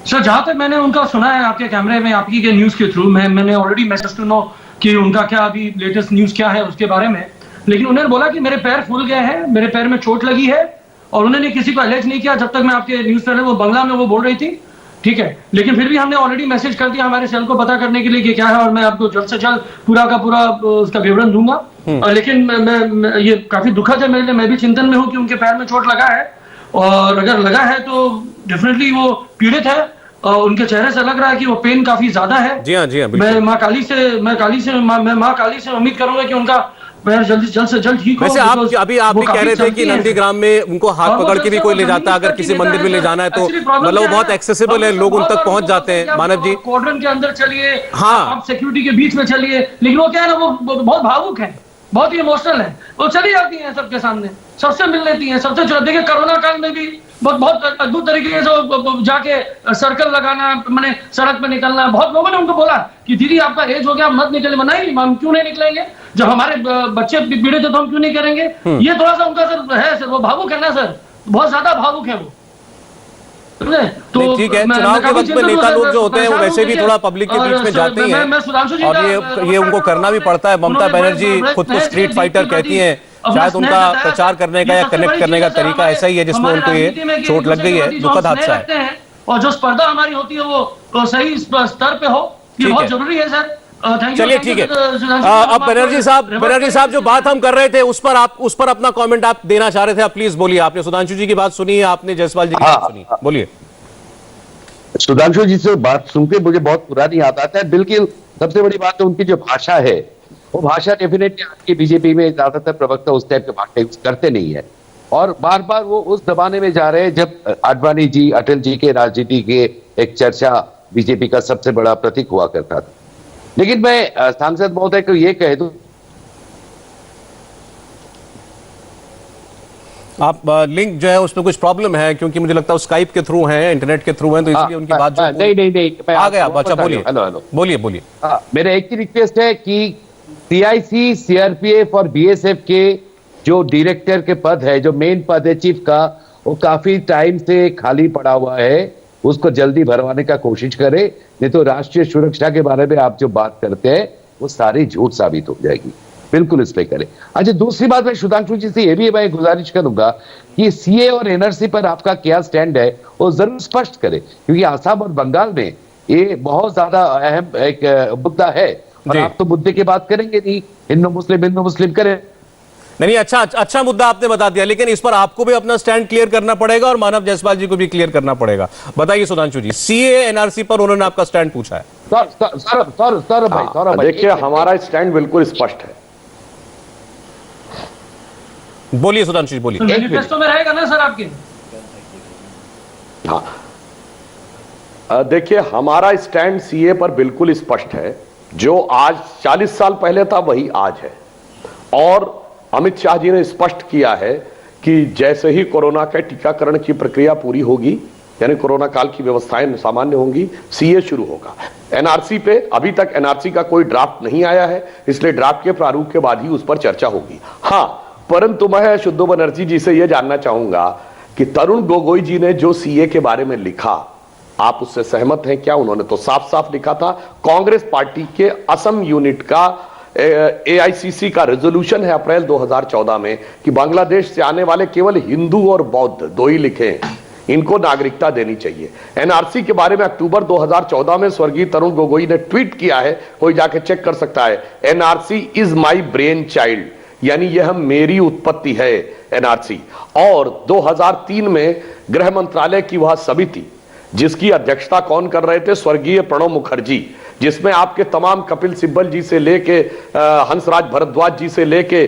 [SPEAKER 4] सर जहां तक मैंने उनका सुना है आपके कैमरे में, आपकी के न्यूज के थ्रू, मैंने ऑलरेडी मैसेज टू नो कि उनका क्या अभी लेटेस्ट न्यूज क्या है उसके बारे में, लेकिन उन्होंने बोला कि मेरे पैर फूल गए हैं, मेरे पैर में चोट लगी है, और उन्होंने किसी को अलेज नहीं किया जब तक मैं आपके न्यूज चैनल वो बंगला में वो बोल रही थी, ठीक है। लेकिन फिर भी हमने ऑलरेडी मैसेज कर दिया हमारे सेल को पता करने के लिए कि क्या है, और मैं आपको जल्द से जल्द पूरा का पूरा उसका विवरण दूंगा। लेकिन मैं ये काफी दुखद है मेरे लिए, मैं भी चिंतन में हूँ कि उनके पैर में चोट लगा है, और अगर लगा है तो डेफिनेटली वो पीड़ित है, उनके चेहरे से लग रहा है कि वो पेन काफी ज्यादा है।
[SPEAKER 2] जी हाँ,
[SPEAKER 4] मैं माँ काली से उम्मीद करूंगा कि उनका पैर जल्द से जल्द ठीक हो।
[SPEAKER 2] वैसे आप अभी आप भी कह रहे थे कि नंदीग्राम में उनको हाथ पकड़ के भी कोई ले जाता है, अगर किसी मंदिर में ले जाना है तो मतलब वो बहुत एक्सेसिबल है, लोग उन तक पहुंच जाते हैं। मानव जी,
[SPEAKER 4] क्वाड्रन के अंदर चलिए,
[SPEAKER 2] हाँ,
[SPEAKER 4] आप सिक्योरिटी के बीच में चलिए, लेकिन वो क्या है ना, वो बहुत भावुक है, बहुत ही इमोशनल है, वो चली जाती है सबके सामने, सबसे मिल लेती है, सबसे देखिए कोरोना काल में भी बहुत अद्भुत तरीके से जाके सर्कल लगाना, मैंने सड़क पे निकलना, बहुत लोगों ने उनको बोला कि दीदी आपका एज हो गया, मत निकले, नहीं हम क्यों नहीं निकलेंगे, जब हमारे बच्चे पीड़ित थे तो हम क्यों नहीं करेंगे। ये थोड़ा सा उनका सर है, सर वो भावुक है ना सर, बहुत ज्यादा भावुक है वो।
[SPEAKER 2] तो ठीक है, चुनाव के वक्त में नेता लोग जो होते हैं वो वैसे भी थोड़ा पब्लिक के बीच में जाते ही हैं, और ये उनको करना भी पड़ता है। ममता बनर्जी खुद को स्ट्रीट फाइटर कहती हैं, शायद उनका प्रचार करने का या कनेक्ट करने का तरीका ऐसा ही है जिसमें उनको ये चोट लग गई है, दुखद हादसा है।
[SPEAKER 4] और जो स्पर्धा हमारी होती है वो सही स्तर पे हो, ये बहुत जरूरी है सर।
[SPEAKER 2] चलिए ठीक है, अब बनर्जी साहब जो बात हम कर रहे थे उस पर अपना कमेंट आप देना चाह रहे थे, आप प्लीज बोलिए। आपने सुधांशु जी की बात सुनी है, आपने जायसवाल जी की बात सुनी, बोलिए।
[SPEAKER 5] सुधांशु जी से बात सुन के मुझे बहुत पुरानी याद आता है। बिल्कुल सबसे बड़ी बात है उनकी जो भाषा है, वो भाषा डेफिनेटली आज की बीजेपी में ज्यादातर प्रवक्ता उस टाइप के भाषा यूज करते नहीं है, और बार बार वो उस जमाने में जा रहे हैं जब आडवाणी जी, अटल जी के राजनीति के एक चर्चा बीजेपी का सबसे बड़ा प्रतीक हुआ करता था। लेकिन मैं सांसद महोदय को ये कह दूं,
[SPEAKER 2] आप लिंक जो है उसमें कुछ प्रॉब्लम है, क्योंकि मुझे लगता है स्काइप के थ्रू है, इंटरनेट के थ्रू है, तो इसलिए उनकी बात जो
[SPEAKER 5] नहीं
[SPEAKER 2] आ गया। अच्छा बोलिए, बोलिए।
[SPEAKER 5] मेरा एक ही रिक्वेस्ट है कि सीआईसी, सीआरपीएफ और बीएसएफ के जो डायरेक्टर के पद है, जो मेन पद है चीफ का, वो काफी टाइम से खाली पड़ा हुआ है, उसको जल्दी भरवाने का कोशिश करे, नहीं तो राष्ट्रीय सुरक्षा के बारे में आप जो बात करते हैं वो सारी झूठ साबित हो जाएगी। बिल्कुल इस पे करें। अच्छा, दूसरी बात मैं सुधांशु जी से ये भी मैं गुजारिश करूंगा कि सीए और एनआरसी पर आपका क्या स्टैंड है वो जरूर स्पष्ट करें, क्योंकि आसाम और बंगाल में ये बहुत ज्यादा अहम एक मुद्दा है, और आप तो मुद्दे की बात करेंगे नहीं, हिंदू मुस्लिम करें।
[SPEAKER 2] नहीं, अच्छा मुद्दा आपने बता दिया, लेकिन इस पर आपको भी अपना स्टैंड क्लियर करना पड़ेगा और मानव जायसवाल जी को भी क्लियर करना पड़ेगा। बताइए सुधांशु जी, सीए एनआरसी पर उन्होंने आपका स्टैंड पूछा है।
[SPEAKER 5] सर भाई
[SPEAKER 3] देखिए, हमारा स्टैंड बिल्कुल स्पष्ट है।
[SPEAKER 2] बोलिए सुधांशु जी, बोलिए।
[SPEAKER 4] मैनिफेस्टो में रहेगा ना सर आपके?
[SPEAKER 3] हाँ, देखिए, हमारा स्टैंड सीए पर बिल्कुल स्पष्ट है। जो आज 40 साल पहले था वही आज है, और अमित शाह जी ने स्पष्ट किया है कि जैसे ही कोरोना के टीकाकरण की प्रक्रिया पूरी होगी, यानी कोरोना काल की व्यवस्थाएं सामान्य होंगी, सीए शुरू होगा। एनआरसी पे अभी तक एनआरसी का कोई ड्राफ्ट नहीं आया है, इसलिए ड्राफ्ट के प्रारूप के बाद ही उस पर चर्चा होगी। हाँ, परंतु मैं शुद्धो बनर्जी जी से यह जानना चाहूंगा कि तरुण गोगोई जी ने जो सीए के बारे में लिखा, आप उससे सहमत हैं क्या? उन्होंने तो साफ साफ लिखा था, कांग्रेस पार्टी के असम यूनिट का एआईसीसी का रेजोल्यूशन है अप्रैल 2014 में कि बांग्लादेश से आने वाले केवल हिंदू और बौद्ध दो ही लिखे हैं, इनको नागरिकता देनी चाहिए। एनआरसी के बारे में अक्टूबर 2014 में स्वर्गीय तरुण गोगोई ने ट्वीट किया है, कोई जाके चेक कर सकता है, NRC is my brain child, यानी यह मेरी उत्पत्ति है एनआरसी। और 2003 में गृह मंत्रालय की वह समिति जिसकी अध्यक्षता कौन कर रहे थे? स्वर्गीय प्रणब मुखर्जी, जिसमें आपके तमाम कपिल सिब्बल जी से लेके हंसराज भारद्वाज जी से लेके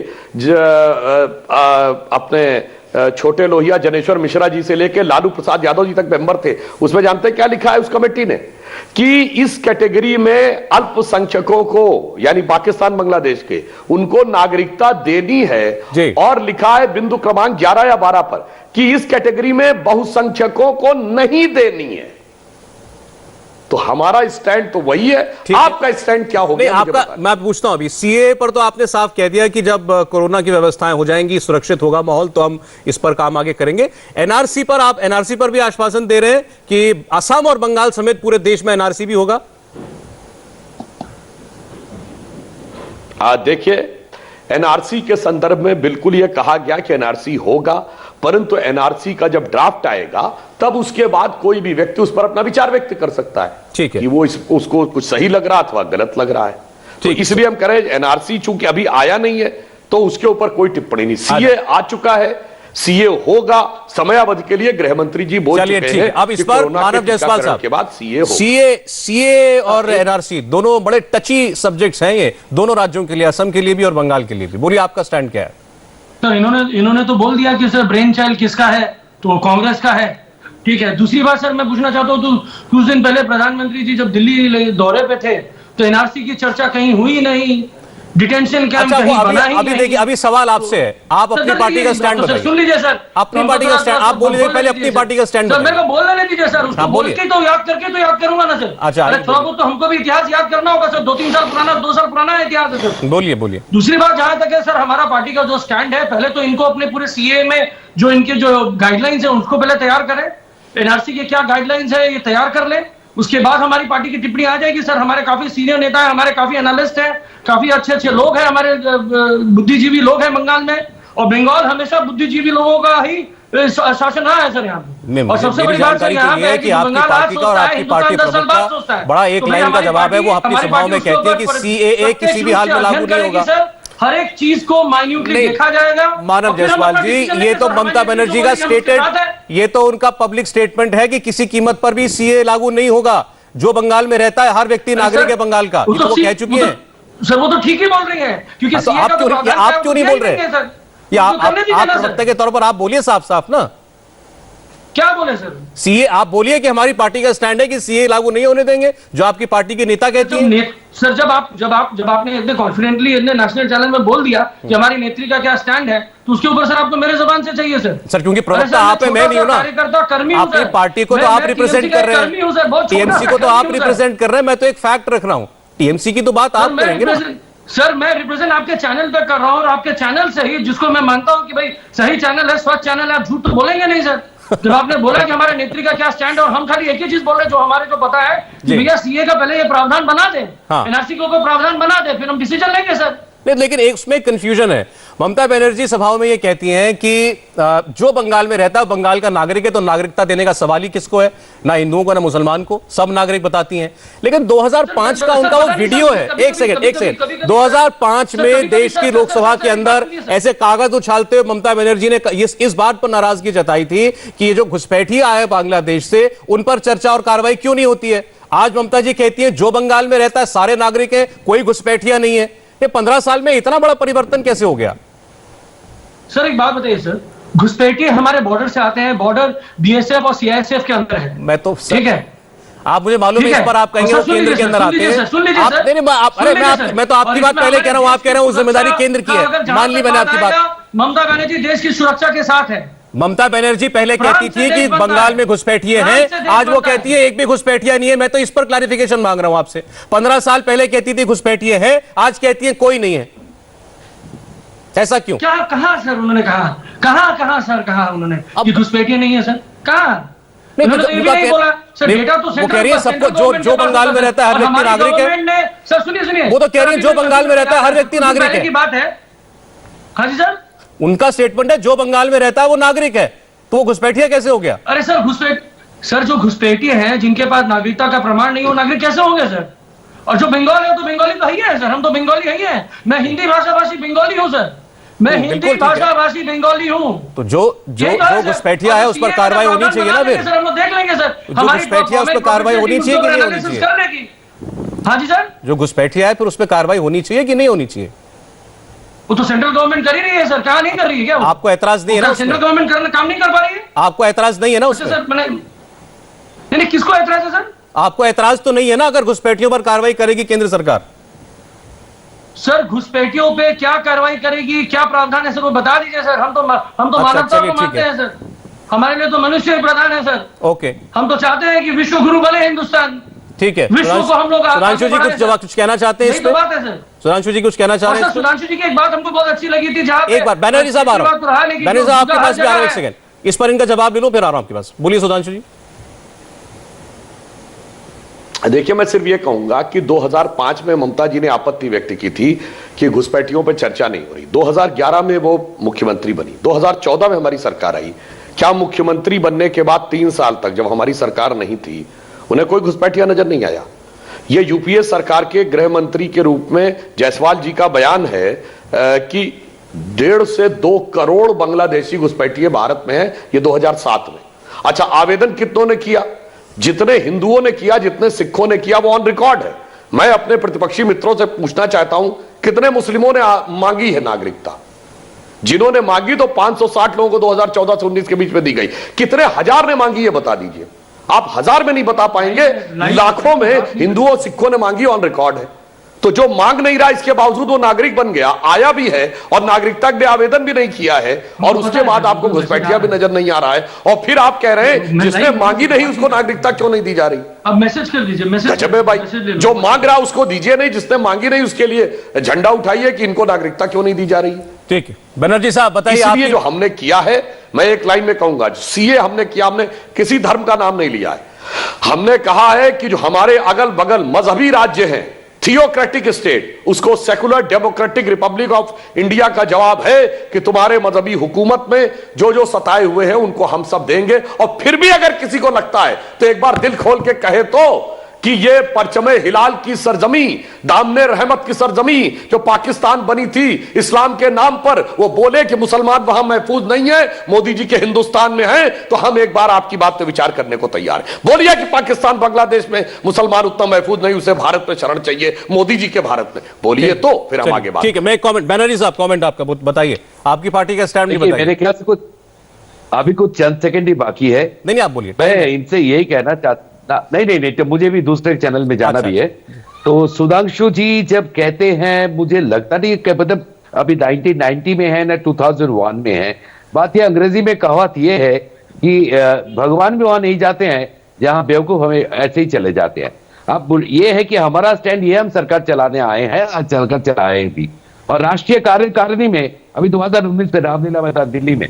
[SPEAKER 3] अपने छोटे लोहिया जनेश्वर मिश्रा जी से लेके लालू प्रसाद यादव जी तक मेंबर थे। उसमें जानते हैं क्या लिखा है उस कमेटी ने? कि इस कैटेगरी में अल्पसंख्यकों को, यानी पाकिस्तान बांग्लादेश के, उनको नागरिकता देनी है। और लिखा है बिंदु क्रमांक 11 या 12 पर कि इस कैटेगरी में बहुसंख्यकों को नहीं देनी है। तो हमारा स्टैंड तो वही है, आपका स्टैंड क्या होगा?
[SPEAKER 2] आपका मैं पूछता हूं, अभी सीए पर तो आपने साफ कह दिया कि जब कोरोना की व्यवस्थाएं हो जाएंगी, सुरक्षित होगा माहौल, तो हम इस पर काम आगे करेंगे। एनआरसी पर आप एनआरसी पर भी आश्वासन दे रहे हैं कि असम और बंगाल समेत पूरे देश में एनआरसी भी होगा?
[SPEAKER 3] देखिए, एनआरसी के संदर्भ में बिल्कुल यह कहा गया कि एनआरसी होगा, परंतु एनआरसी का जब ड्राफ्ट आएगा तब उसके बाद कोई भी व्यक्ति उस पर अपना विचार व्यक्त कर सकता है,
[SPEAKER 2] ठीक है,
[SPEAKER 3] कि वो उसको कुछ सही लग रहा अथवा गलत लग रहा है। तो इसलिए हम कह रहे हैं एनआरसी चूंकि अभी आया नहीं है तो उसके ऊपर कोई टिप्पणी नहीं। सीए आ चुका है, सीए होगा, समयावधि के लिए गृह मंत्री जी बोल चुके हैं।
[SPEAKER 2] अब इस पर मानव जायसवाल साहब
[SPEAKER 3] के बाद
[SPEAKER 2] सीए और एनआरसी दोनों बड़े टची सब्जेक्ट्स हैं, ये दोनों राज्यों के लिए, असम के लिए भी और बंगाल के लिए भी। बोलिए आपका स्टैंड क्या है?
[SPEAKER 4] सर इन्होंने तो बोल दिया कि सर ब्रेन चाइल्ड किसका है, तो कांग्रेस का है, ठीक है। दूसरी बात सर मैं पूछना चाहता हूँ, तो कुछ दिन पहले प्रधानमंत्री जी जब दिल्ली दौरे पे थे तो एनआरसी की चर्चा कहीं हुई नहीं, डिटेंशन कैंप कहीं बना ही नहीं।
[SPEAKER 2] देखिए अभी सवाल आपसे है, आप अपनी पार्टी का स्टैंड बताइए।
[SPEAKER 4] सुन लीजिए सर,
[SPEAKER 2] अपनी पार्टी का स्टैंड आप बोलिए, पहले अपनी पार्टी का स्टैंड
[SPEAKER 4] सर। मेरे को बोलने दीजिए सर, उसको बोल के तो याद करके तो याद करूंगा ना सर।
[SPEAKER 2] अच्छा,
[SPEAKER 4] अरे थोड़ा बहुत तो हमको भी इतिहास याद करना होगा सर। 2-3 साल पुराना, 2 साल पुराना इतिहास है सर।
[SPEAKER 2] बोलिए बोलिए।
[SPEAKER 4] दूसरी बात जहां तक है सर, हमारा पार्टी का जो स्टैंड है, पहले तो इनको अपने पूरे सीए में जो इनके जो गाइडलाइंस है उसको पहले तैयार करें। एनआरसी के क्या गाइडलाइंस है ये तैयार कर ले, उसके बाद हमारी पार्टी की टिप्पणी आ जाएगी। सर हमारे काफी सीनियर नेता है, हमारे काफी एनालिस्ट हैं, काफी अच्छे अच्छे लोग हैं, हमारे बुद्धिजीवी लोग हैं बंगाल में, और बंगाल हमेशा बुद्धिजीवी लोगों का ही शासन रहा है सर यहाँ पे। और सबसे बड़ी बात सर यहाँ पे है कि बंगाल आज सोचता है, हिंदुस्तान 10 साल बाद सोचता है।
[SPEAKER 2] बड़ा एक लाइन का जवाब है, वो अपनी सभाओं में कहती है कि सीएए किसी भी हाल में लागू नहीं होगा।
[SPEAKER 4] हर एक चीज को माइन्यूटली देखा जाएगा।
[SPEAKER 2] मानव जायसवाल जी, ये तो ममता बनर्जी का स्टेटेड, ये तो उनका पब्लिक स्टेटमेंट है कि किसी कीमत पर भी सीए लागू नहीं होगा। जो बंगाल में रहता है हर व्यक्ति नागरिक है बंगाल का, ये तो वो कह चुकी है
[SPEAKER 4] सर। वो तो ठीक ही बोल रही है, क्योंकि
[SPEAKER 2] आप क्यों नहीं बोल रहे? या आप प्रवक्ता के तौर पर आप बोलिए साफ साफ ना,
[SPEAKER 4] क्या बोले सर?
[SPEAKER 2] सीए आप बोलिए कि हमारी पार्टी का स्टैंड है कि सीए लागू नहीं होने देंगे, जो आपकी पार्टी के नेता कहती है।
[SPEAKER 4] सर जब आपने इतने कॉन्फिडेंटली इतने नेशनल चैनल में बोल दिया कि हमारी नेत्री का क्या स्टैंड है, तो उसके ऊपर सर आपको मेरे जुबान से चाहिए सर।
[SPEAKER 2] क्योंकि प्रवक्ता आप है, मैं नहीं हूं ना। अपनी पार्टी को तो आप रिप्रेजेंट कर रहे हैं, टीएमसी को तो आप रिप्रेजेंट कर रहे हैं, मैं तो एक फैक्ट रख रहा हूं। टीएमसी की तो बात आप करेंगे ना
[SPEAKER 4] सर। मैं रिप्रेजेंट आपके चैनल पे कर रहा हूं, और आपके चैनल से ही, जिसको मैं मानता हूं कि भाई सही चैनल है, स्वच्छ चैनल है, आप झूठ तो बोलेंगे नहीं सर। जब आपने बोला कि हमारे नेत्री का क्या स्टैंड है, और हम खाली एक ही चीज बोल रहे हैं जो हमारे को पता है कि भैया सीए का पहले ये प्रावधान बना दे, एनआरसी को प्रावधान बना दे, फिर हम डिसीजन लेंगे सर।
[SPEAKER 2] लेकिन एक उसमें कंफ्यूजन है। ममता बनर्जी सभाओं में ये कहती हैं कि जो बंगाल में रहता है बंगाल का नागरिक है, तो नागरिकता देने का सवाल ही किसको है? ना हिंदुओं को ना मुसलमान को, सब नागरिक बताती हैं। लेकिन 2005 का उनका वो वीडियो है, एक सेकंड 2005 में देश की लोकसभा के अंदर ऐसे कागज उछालते हुए ममता बनर्जी ने इस बात पर नाराजगी जताई थी कि ये जो घुसपैठिए आए बांग्लादेश से, उन पर चर्चा और कार्रवाई क्यों नहीं होती है। आज ममता जी कहती है जो बंगाल में रहता है सारे नागरिक है, कोई घुसपैठिया नहीं है। ये 15 साल में इतना बड़ा परिवर्तन कैसे हो गया?
[SPEAKER 4] सर एक बात बताइए सर, घुसपैठिए हमारे बॉर्डर से आते हैं, बॉर्डर बीएसएफ और सीआईएसएफ के अंदर है।
[SPEAKER 2] मैं तो
[SPEAKER 4] ठीक है,
[SPEAKER 2] आप मुझे मालूम है इस पर आप कहेंगे वो केंद्र के अंदर आते हैं। मैं तो आपकी बात पहले कह रहा हूं, आप कह रहे हो जिम्मेदारी केंद्र की है। मान ली मैंने आपकी बात।
[SPEAKER 4] ममता बनर्जी देश की सुरक्षा के साथ है।
[SPEAKER 2] ममता बनर्जी पहले कहती थी कि बंगाल में घुसपैठिए हैं, आज वो कहती है एक भी घुसपैठिया नहीं है। मैं तो इस पर क्लैरिफिकेशन मांग रहा हूं आपसे। 15 साल पहले कहती थी घुसपैठिए हैं, आज कहती है कोई नहीं है। ऐसा क्यों?
[SPEAKER 4] क्या कहा सर उन्होंने? कहा सर कहा उन्होंने कि घुसपैठिए नहीं है सर? कहा?
[SPEAKER 2] वो कह रही है सबको, जो बंगाल में रहता है हर व्यक्ति नागरिक है।
[SPEAKER 4] सर सुनिए,
[SPEAKER 2] वो तो कह रही है जो बंगाल में रहता है हर व्यक्ति नागरिक है।
[SPEAKER 4] की बात है। हाँ जी सर,
[SPEAKER 2] उनका स्टेटमेंट है जो बंगाल में रहता है वो नागरिक है, तो वो घुसपैठिया कैसे हो गया?
[SPEAKER 4] अरे सर जो घुसपैठिए हैं, जिनके पास नागरिकता का प्रमाण नहीं हो, नागरिक कैसे होंगे सर? और जो बंगाल है तो बंगाली तो ही है सर, हम तो बंगाली ही है। मैं हिंदी भाषाभाषी बंगाली हूँ सर, मैं हिंदी भाषाभाषी बंगाली हूँ।
[SPEAKER 2] तो जो घुसपैठिया है उस पर कार्रवाई होनी चाहिए ना फिर?
[SPEAKER 4] सर हम लोग देख लेंगे सर,
[SPEAKER 2] जो घुसपैठिया उस पर कार्रवाई होनी चाहिए कि नहीं होनी चाहिए?
[SPEAKER 4] हाँ जी सर,
[SPEAKER 2] जो घुसपैठिया है फिर उस पर कार्रवाई होनी चाहिए कि नहीं होनी चाहिए?
[SPEAKER 4] वो तो सेंट्रल गवर्नमेंट कर ही रही है सर, कहाँ नहीं कर रही है क्या?
[SPEAKER 2] आपको ऐतराज नहीं है ना?
[SPEAKER 4] सेंट्रल गवर्नमेंट काम नहीं कर पा रही है?
[SPEAKER 2] आपको ऐतराज नहीं है ना उसमें?
[SPEAKER 4] सर मैंने किसको ऐतराज है सर?
[SPEAKER 2] आपको ऐतराज तो नहीं है ना अगर घुसपैठियों पर कार्रवाई करेगी केंद्र सरकार?
[SPEAKER 4] सर घुसपैठियों पे क्या कार्रवाई करेगी, क्या प्रावधान है सर, वो बता दीजिए सर। हम तो मानवता को मानते हैं सर, हमारे लिए तो मनुष्य ही प्रधान है सर।
[SPEAKER 2] ओके,
[SPEAKER 4] हम तो चाहते हैं कि विश्व गुरु बने हिंदुस्तान।
[SPEAKER 2] ठीक है,
[SPEAKER 4] विश्व को हम लोग
[SPEAKER 2] सुधांशु जी कुछ कहना चाहते हैं इस पे?
[SPEAKER 4] बात है सर,
[SPEAKER 2] सुधांशु जी कुछ कहना चाह रहे हैं?
[SPEAKER 4] सुधांशु जी की एक बात हमको बहुत अच्छी लगी थी, जहाँ
[SPEAKER 2] एक बार बैनर्जी साहब आ रहा हूं, बैनर्जी साहब आपके पास भी आ रहा हूं, एक सेकंड इस पर इनका जवाब ले लो फिर आ रहा हूं आपके पास। बोलिए सुधांशु जी।
[SPEAKER 3] देखिए मैं सिर्फ ये कहूंगा कि 2005 में ममता जी ने आपत्ति व्यक्त की थी कि घुसपैठियों पर चर्चा नहीं हो रही। 2011 में वो मुख्यमंत्री बनी, 2014 में हमारी सरकार आई। क्या मुख्यमंत्री बनने के बाद 3 साल तक जब हमारी सरकार नहीं थी उन्हें कोई घुसपैठिया नजर नहीं आया? ये यूपीए सरकार के गृह मंत्री के रूप में जायसवाल जी का बयान है कि 1.5 से 2 करोड़ बांग्लादेशी घुसपैठिए भारत में हैं, ये 2007 में। अच्छा, आवेदन कितनों ने किया? जितने हिंदुओं ने किया, जितने सिखों ने किया, वो ऑन रिकॉर्ड है। मैं अपने प्रतिपक्षी मित्रों से पूछना चाहता हूं, कितने मुस्लिमों ने मांगी है नागरिकता? जिन्होंने मांगी तो 560 लोगों को 2014 से 19 के बीच में दी गई। कितने हजार ने मांगी है बता दीजिए। आप हजार में नहीं बता पाएंगे, लाखों में हिंदुओं सिखों ने मांगी, ऑन रिकॉर्ड है। तो जो मांग नहीं रहा, इसके बावजूद वो नागरिक बन गया, आया भी है और नागरिकता के लिए आवेदन भी नहीं किया है, और उसके बाद आपको घुसपैठिया भी नजर नहीं आ रहा है, और फिर आप कह रहे हैं जिसने मांगी नहीं उसको नागरिकता क्यों नहीं दी जा रही?
[SPEAKER 4] अब मैसेज कर दीजिए,
[SPEAKER 3] गजब है भाई। जो मांग रहा उसको दीजिए नहीं, जिसने मांगी नहीं उसके लिए झंडा उठाइए कि इनको नागरिकता क्यों नहीं दी जा रही।
[SPEAKER 2] ठीक है, बनर्जी साहब बताइए।
[SPEAKER 3] इसलिए जो हमने किया है, मैं एक लाइन में कहूंगा, सीए हमने किया, हमने किसी धर्म का नाम नहीं लिया है। हमने कहा है कि जो हमारे अगल बगल मजहबी राज्य हैं, थियोक्रेटिक स्टेट, उसको secular democratic Republic of India का जवाब है कि तुम्हारे मजहबी हुकूमत में जो जो सताए हुए हैं उनको हम सब देंगे। और फिर भी अगर किसी को लगता है तो एक बार दिल खोल के कहे तो कि ये परचमे हिलाल की सरजमी, दामने रहमत की सरजमी जो पाकिस्तान बनी थी इस्लाम के नाम पर, वो बोले कि मुसलमान वहां महफूज नहीं है, मोदी जी के हिंदुस्तान में हैं, तो हम एक बार आपकी बात पे विचार करने को तैयार हैं। बोलिए कि पाकिस्तान बांग्लादेश में मुसलमान उतना महफूज नहीं, उसे भारत में शरण चाहिए, मोदी जी के भारत में, बोलिए तो फिर हम आगे बात।
[SPEAKER 2] ठीक है, मैं कॉमेंट, बनर्जी साहब कॉमेंट आपका बताइए, आपकी पार्टी का स्टैंड नहीं बताइए।
[SPEAKER 5] मेरे ख्याल से कुछ अभी कुछ चंद सेकंड ही बाकी है।
[SPEAKER 2] नहीं, आप बोलिए।
[SPEAKER 5] मैं इनसे यही कहना चाहता, नहीं, तो मुझे भी दूसरे चैनल में जाना भी है। तो सुधांशु जी जब कहते हैं, मुझे लगता नहीं कि मतलब अभी 1990 में है ना 2001 में है। बात ये अंग्रेजी में कहावत ये है कि भगवान भी वहां नहीं जाते हैं जहां बेवकूफ हमें ऐसे ही चले जाते हैं। अब ये है कि हमारा स्टैंड ये, हम सरकार चलाने आए हैं, आज सरकार चलाए भी। और राष्ट्रीय कार्यकारिणी में अभी 2019 में रामलीला में था दिल्ली में,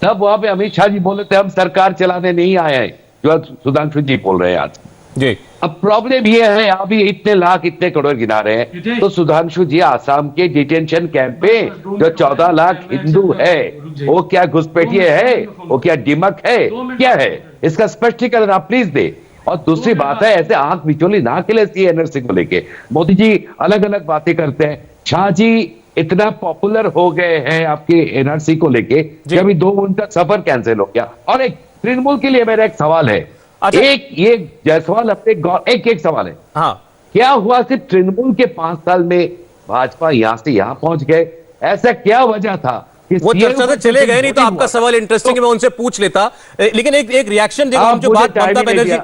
[SPEAKER 5] तब वहां पे अमित शाह जी बोले थे हम सरकार चलाने नहीं आए हैं, जो सुधांशु जी बोल रहे हैं आज
[SPEAKER 2] जी।
[SPEAKER 5] अब प्रॉब्लम ये है, अभी इतने लाख इतने करोड़ गिना रहे हैं, तो सुधांशु जी आसाम के डिटेंशन कैंप पे जो 14 लाख हिंदू है, वो क्या घुसपैठिए है, वो क्या डिमक है, क्या है? इसका स्पष्टीकरण आप प्लीज दे। और दूसरी बात है, ऐसे आंख बिचौली ना खेले सी एनआरसी को लेके। मोदी जी अलग अलग बातें करते हैं, शाह जी इतना पॉपुलर हो गए हैं आपके एनआरसी को लेके कि अभी 2 उनका सफर कैंसिल हो गया। और एक तृणमूल के लिए मेरा एक सवाल है,
[SPEAKER 2] अच्छा।
[SPEAKER 5] एक ये जायसवाल अपने एक सवाल है,
[SPEAKER 2] हाँ,
[SPEAKER 5] क्या हुआ सिर्फ तृणमूल के 5 साल में भाजपा यहां से यहां पहुंच गए? ऐसा क्या वजह था कि
[SPEAKER 2] वो चर्चा से चले गए? नहीं तो आपका सवाल इंटरेस्टिंग है, मैं उनसे पूछ लेता। लेकिन एक रिएक्शन देखो, जो बात ममता बनर्जी,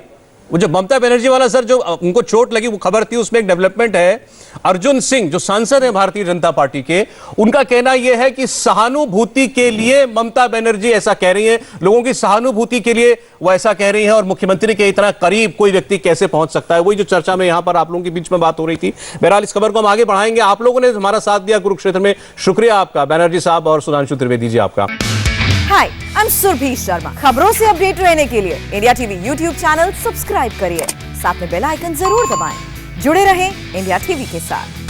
[SPEAKER 2] वो जो ममता बनर्जी वाला सर, जो उनको चोट लगी वो खबर थी, उसमें एक डेवलपमेंट है। अर्जुन सिंह जो सांसद है भारतीय जनता पार्टी के, उनका कहना यह है कि सहानुभूति के लिए ममता बनर्जी ऐसा कह रही है, लोगों की सहानुभूति के लिए वो ऐसा कह रही है, और मुख्यमंत्री के इतना करीब कोई व्यक्ति कैसे पहुंच सकता है? वही जो चर्चा में यहां पर आप लोगों के बीच में बात हो रही थी। बहरहाल इस खबर को हम आगे बढ़ाएंगे। आप लोगों ने हमारा साथ दिया कुरुक्षेत्र में, शुक्रिया आपका बनर्जी साहब और सुधांशु त्रिवेदी जी आपका।
[SPEAKER 1] हाय, आई एम सुरभि शर्मा। खबरों से अपडेट रहने के लिए India TV YouTube channel subscribe करिए, साथ में बेल आइकन जरूर दबाएं। जुड़े रहें इंडिया टीवी के साथ।